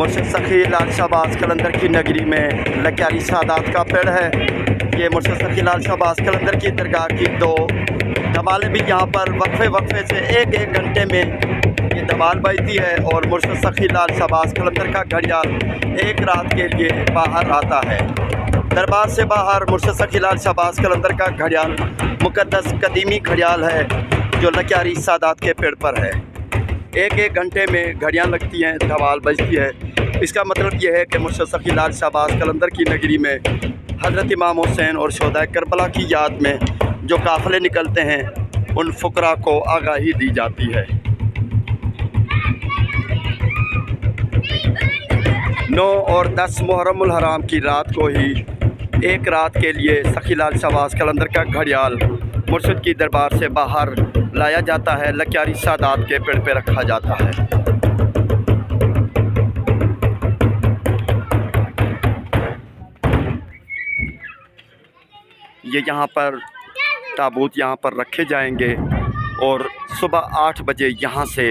مرشد سخی لال شہباز قلندر کی نگری میں لکیاری سادات کا پیڑ ہے۔ یہ مرشد سخی لال شہباز قلندر کی درگاہ کی دو دمالیں بھی یہاں پر وقفے سے ایک گھنٹے میں یہ دمال بجتی ہے، اور مرشد سخی لال شہباز قلندر کا گھڑیال ایک رات کے لیے باہر آتا ہے۔ دربار سے باہر مرشد سخی لال شہباز قلندر کا گھڑیال مقدس قدیمی گھڑیال ہے جو لکیاری سادات کے پیڑ پر ہے۔ ایک گھنٹے میں گھڑیاں لگتی ہیں، دمال بجتی ہے۔ اس کا مطلب یہ ہے کہ مرشد سخی لال شہباز قلندر کی نگری میں حضرت امام حسین اور شہداء کربلا کی یاد میں جو قافلے نکلتے ہیں ان فقراء کو آگاہی دی جاتی ہے۔ 9 اور 10 محرم الحرام کی رات کو ہی ایک رات کے لیے سخی لال شہباز قلندر کا گھڑیال مرشد کی دربار سے باہر لایا جاتا ہے، لکیاری سادات کے پیڑ پہ رکھا جاتا ہے۔ یہ یہاں پر تابوت یہاں پر رکھے جائیں گے، اور صبح 8 بجے یہاں سے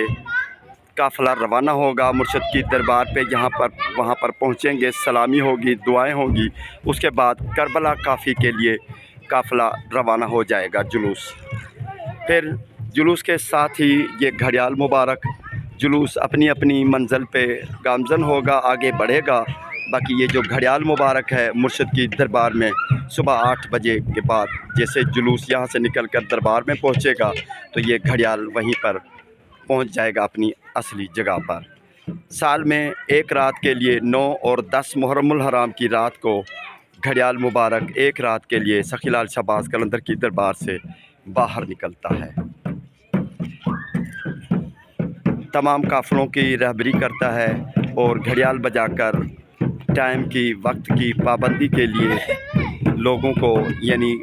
قافلہ روانہ ہوگا مرشد کی دربار پہ۔ وہاں پر پہنچیں گے، سلامی ہوگی، دعائیں ہوں گی۔ اس کے بعد کربلا کافی کے لیے قافلہ روانہ ہو جائے گا، جلوس۔ پھر جلوس کے ساتھ ہی یہ گھڑیال مبارک جلوس اپنی اپنی منزل پہ گامزن ہوگا، آگے بڑھے گا۔ باقی یہ جو گھڑیال مبارک ہے مرشد کی دربار میں صبح 8 بجے کے بعد جیسے جلوس یہاں سے نکل کر دربار میں پہنچے گا تو یہ گھڑیال وہیں پر پہنچ جائے گا اپنی اصلی جگہ پر۔ سال میں ایک رات کے لیے 9 اور 10 محرم الحرام کی رات کو گھڑیال مبارک ایک رات کے لیے سخی لال شہباز قلندر کی دربار سے باہر نکلتا ہے، تمام قافلوں کی رہبری کرتا ہے، اور گھڑیال بجا کر ٹائم کی، وقت کی پابندی کے لیے لوگوں کو، یعنی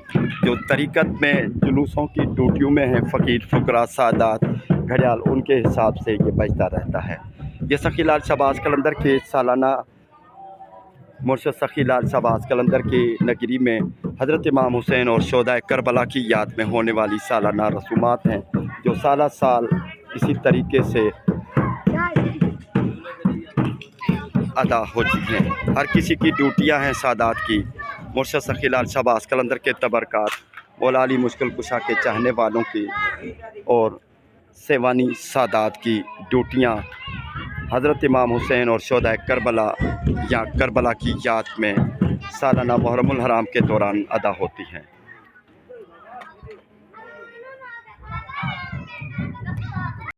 جو طریقت میں جلوسوں کی ڈیوٹیوں میں ہیں فقیر فقراء سادات، گھڑیال ان کے حساب سے یہ بجتا رہتا ہے۔ یہ سخی لال شہباز قلندر کے سالانہ مرشد سخی لال شہباز قلندر کی نگری میں حضرت امام حسین اور شہداء کربلا کی یاد میں ہونے والی سالانہ رسومات ہیں جو سالہ سال اسی طریقے سے ادا ہوتی ہیں۔ ہر کسی کی ڈیوٹیاں ہیں سادات کی۔ مرشد سخی لال شہباز قلندر کے تبرکات، مولا علی مشکل کشا کے چاہنے والوں کی اور سیوانی سادات کی ڈیوٹیاں حضرت امام حسین اور شہداء کربلا یا کربلا کی یاد میں سالانہ محرم الحرام کے دوران ادا ہوتی ہیں۔